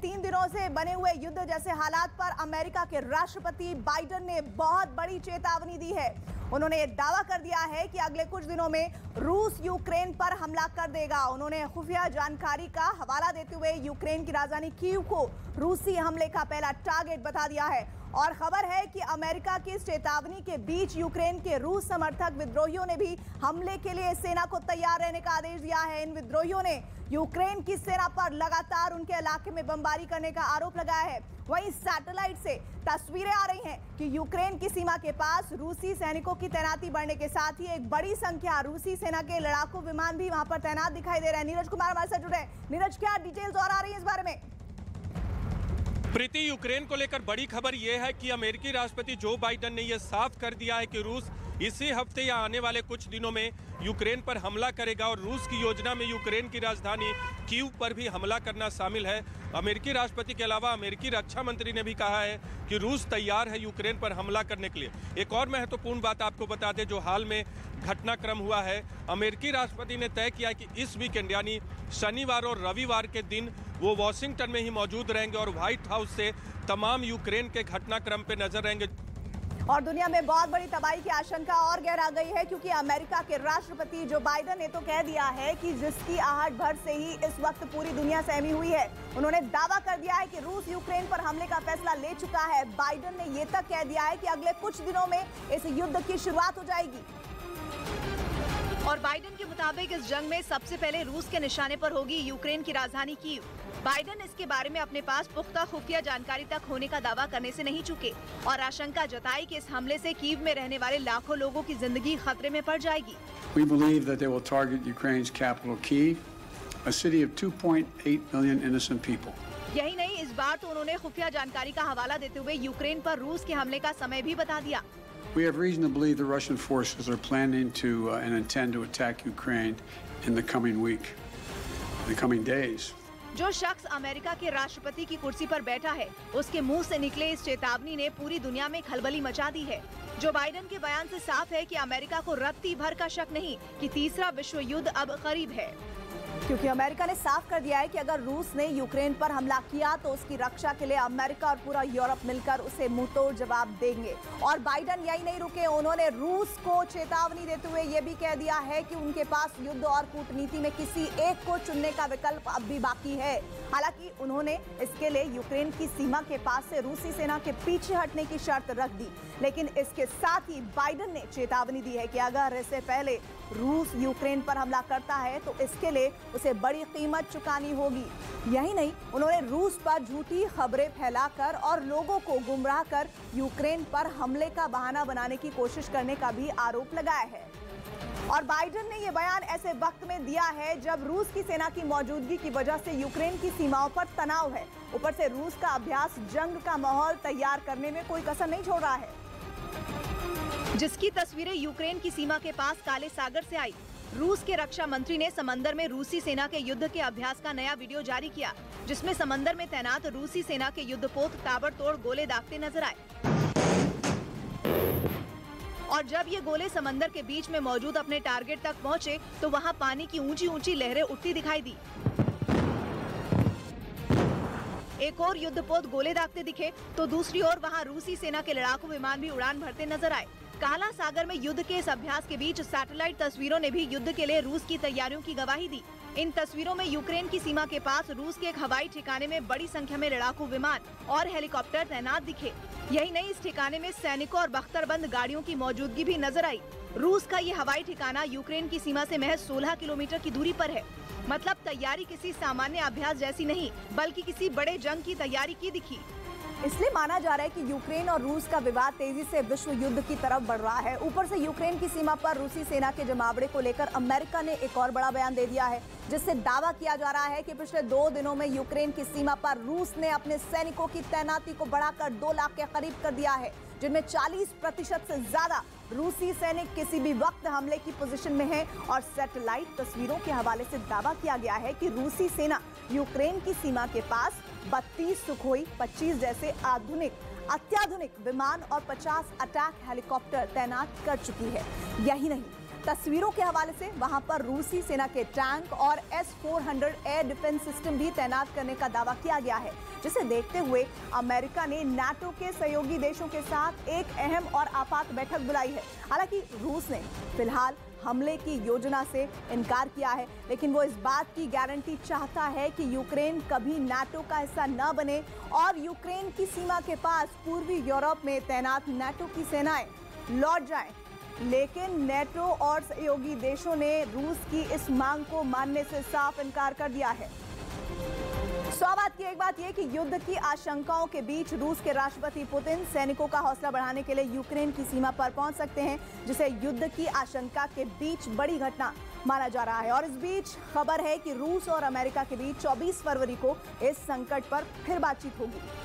3 दिनों से बने हुए युद्ध जैसे हालात पर अमेरिका के राष्ट्रपति बाइडेन ने बहुत बड़ी चेतावनी दी है। उन्होंने दावा कर दिया है कि अगले कुछ दिनों में रूस यूक्रेन पर हमला कर देगा। उन्होंने खुफिया जानकारी का हवाला देते हुए यूक्रेन की राजधानी कीव को रूसी हमले का पहला टारगेट बता दिया है। और खबर है कि अमेरिका की इस चेतावनी के बीच यूक्रेन के रूस समर्थक विद्रोहियों ने भी हमले के लिए सेना को तैयार रहने का आदेश दिया है। इन विद्रोहियों ने यूक्रेन की सेना पर लगातार उनके इलाके में बमबारी करने का आरोप लगाया है। वहीं सैटेलाइट से तस्वीरें आ रही हैं कि यूक्रेन की सीमा के पास रूसी सैनिकों की तैनाती बढ़ने के साथ ही एक बड़ी संख्या रूसी सेना के लड़ाकू विमान भी वहां पर तैनात दिखाई दे रहे हैं। नीरज कुमार हमारे साथ जुड़े हैं। नीरज, क्या डिटेल्स और आ रही है इस बारे में? प्रीति, यूक्रेन को लेकर बड़ी खबर यह है कि अमेरिकी राष्ट्रपति जो बाइडेन ने यह साफ कर दिया है कि रूस इसी हफ्ते या आने वाले कुछ दिनों में यूक्रेन पर हमला करेगा और रूस की योजना में यूक्रेन की राजधानी कीव पर भी हमला करना शामिल है। अमेरिकी राष्ट्रपति के अलावा अमेरिकी रक्षा मंत्री ने भी कहा है कि रूस तैयार है यूक्रेन पर हमला करने के लिए। एक और महत्वपूर्ण बात आपको बता दें, जो हाल में घटनाक्रम हुआ है, अमेरिकी राष्ट्रपति ने तय किया कि इस वीकेंड यानी शनिवार और रविवार के दिन वो वॉशिंगटन में ही मौजूद रहेंगे और व्हाइट हाउस से तमाम यूक्रेन के घटनाक्रम पे नजर रहेंगे। और दुनिया में बहुत बड़ी तबाही की आशंका और गहरा गई है, क्योंकि अमेरिका के राष्ट्रपति जो बाइडेन ने तो कह दिया है कि जिसकी आहट भर से ही इस वक्त पूरी दुनिया सहमी हुई है। उन्होंने दावा कर दिया है कि रूस यूक्रेन पर हमले का फैसला ले चुका है। बाइडेन ने ये तक कह दिया है कि अगले कुछ दिनों में इस युद्ध की शुरुआत हो जाएगी। और बाइडेन के मुताबिक इस जंग में सबसे पहले रूस के निशाने पर होगी यूक्रेन की राजधानी कीव। बाइडेन इसके बारे में अपने पास पुख्ता खुफिया जानकारी तक होने का दावा करने से नहीं चूके और आशंका जताई कि इस हमले से कीव में रहने वाले लाखों लोगों की जिंदगी खतरे में पड़ जाएगी। We believe that they will target Ukraine's capital Kyiv, a city of 2.8 million innocent people. यही नहीं, इस बार तो उन्होंने खुफिया जानकारी का हवाला देते हुए यूक्रेन पर रूस के हमले का समय भी बता दिया। We have reason to believe the Russian forces are planning to and intend to attack Ukraine in the coming week, the coming days. जो शख्स अमेरिका के राष्ट्रपति की कुर्सी पर बैठा है, उसके मुंह से निकले इस चेतावनी ने पूरी दुनिया में खलबली मचा दी है। जो बाइडेन के बयान से साफ है कि अमेरिका को रत्ती भर का शक नहीं कि तीसरा विश्व युद्ध अब करीब है, क्योंकि अमेरिका ने साफ कर दिया है कि अगर रूस ने यूक्रेन पर हमला किया तो उसकी रक्षा के लिए अमेरिका और पूरा यूरोप मिलकर उसे मुंहतोड़ जवाब देंगे। और बाइडेन यही नहीं रुके, उन्होंने रूस को चेतावनी देते हुए ये भी कह दिया है कि उनके पास युद्ध और कूटनीति में किसी एक को चुनने का विकल्प अब भी बाकी है। हालांकि उन्होंने इसके लिए यूक्रेन की सीमा के पास से रूसी सेना के पीछे हटने की शर्त रख दी। लेकिन इसके साथ ही बाइडेन ने चेतावनी दी है कि अगर इससे पहले रूस यूक्रेन पर हमला करता है तो इसके लिए उसे बड़ी कीमत चुकानी होगी। यही नहीं, उन्होंने रूस पर झूठी खबरें फैलाकर और लोगों को गुमराह कर यूक्रेन पर हमले का बहाना बनाने की कोशिश करने का भी आरोप लगाया है। और बाइडेन ने यह बयान ऐसे वक्त में दिया है जब रूस की सेना की मौजूदगी की वजह से यूक्रेन की सीमाओं पर तनाव है। ऊपर से रूस का अभ्यास जंग का माहौल तैयार करने में कोई कसर नहीं छोड़ रहा है, जिसकी तस्वीरें यूक्रेन की सीमा के पास काले सागर से आई। रूस के रक्षा मंत्री ने समंदर में रूसी सेना के युद्ध के अभ्यास का नया वीडियो जारी किया, जिसमें समंदर में तैनात रूसी सेना के युद्धपोत ताबड़तोड़ गोले दागते नजर आए। और जब ये गोले समंदर के बीच में मौजूद अपने टारगेट तक पहुंचे तो वहां पानी की ऊंची ऊंची लहरें उठती दिखाई दी। एक और युद्धपोत गोले दागते दिखे तो दूसरी ओर वहां रूसी सेना के लड़ाकू विमान भी उड़ान भरते नजर आए। काला सागर में युद्ध के इस अभ्यास के बीच सैटेलाइट तस्वीरों ने भी युद्ध के लिए रूस की तैयारियों की गवाही दी। इन तस्वीरों में यूक्रेन की सीमा के पास रूस के एक हवाई ठिकाने में बड़ी संख्या में लड़ाकू विमान और हेलीकॉप्टर तैनात दिखे। यही नहीं, इस ठिकाने में सैनिकों और बख्तरबंद गाड़ियों की मौजूदगी भी नजर आई। रूस का ये हवाई ठिकाना यूक्रेन की सीमा से महज 16 किलोमीटर की दूरी पर है। मतलब तैयारी किसी सामान्य अभ्यास जैसी नहीं, बल्कि किसी बड़े जंग की तैयारी की दिखी। इसलिए माना जा रहा है कि यूक्रेन और रूस का विवाद तेजी से विश्व युद्ध की तरफ बढ़ रहा है। ऊपर से यूक्रेन की सीमा पर रूसी सेना के जमावड़े को लेकर अमेरिका ने एक और बड़ा बयान दे दिया है, जिससे दावा किया जा रहा है कि पिछले 2 दिनों में यूक्रेन की सीमा पर रूस ने अपने सैनिकों की तैनाती को बढ़ाकर 2 लाख के करीब कर दिया है, जिनमें 40% से ज्यादा रूसी सैनिक किसी भी वक्त हमले की पोजीशन में हैं। और सैटेलाइट तस्वीरों के हवाले से दावा किया गया है कि रूसी सेना यूक्रेन की सीमा के पास 32 सुखोई 25 जैसे अत्याधुनिक विमान और 50 अटैक हेलीकॉप्टर तैनात कर चुकी है। यही नहीं, तस्वीरों के हवाले से वहां पर रूसी सेना के टैंक और S-400 एयर डिफेंस सिस्टम भी तैनात करने का दावा किया गया है, जिसे देखते हुए अमेरिका ने नाटो के सहयोगी देशों के साथ एक अहम और आपात बैठक बुलाई है। हालांकि रूस ने फिलहाल हमले की योजना से इनकार किया है, लेकिन वो इस बात की गारंटी चाहता है कि यूक्रेन कभी नाटो का हिस्सा न बने और यूक्रेन की सीमा के पास पूर्वी यूरोप में तैनात नाटो की सेनाएं लौट जाएं। लेकिन नाटो और सहयोगी देशों ने रूस की इस मांग को मानने से साफ इनकार कर दिया है। स्वाभाविक की एक बात यह कि युद्ध की आशंकाओं के बीच रूस के राष्ट्रपति पुतिन सैनिकों का हौसला बढ़ाने के लिए यूक्रेन की सीमा पर पहुंच सकते हैं, जिसे युद्ध की आशंका के बीच बड़ी घटना माना जा रहा है। और इस बीच खबर है कि रूस और अमेरिका के बीच 24 फरवरी को इस संकट पर फिर बातचीत होगी।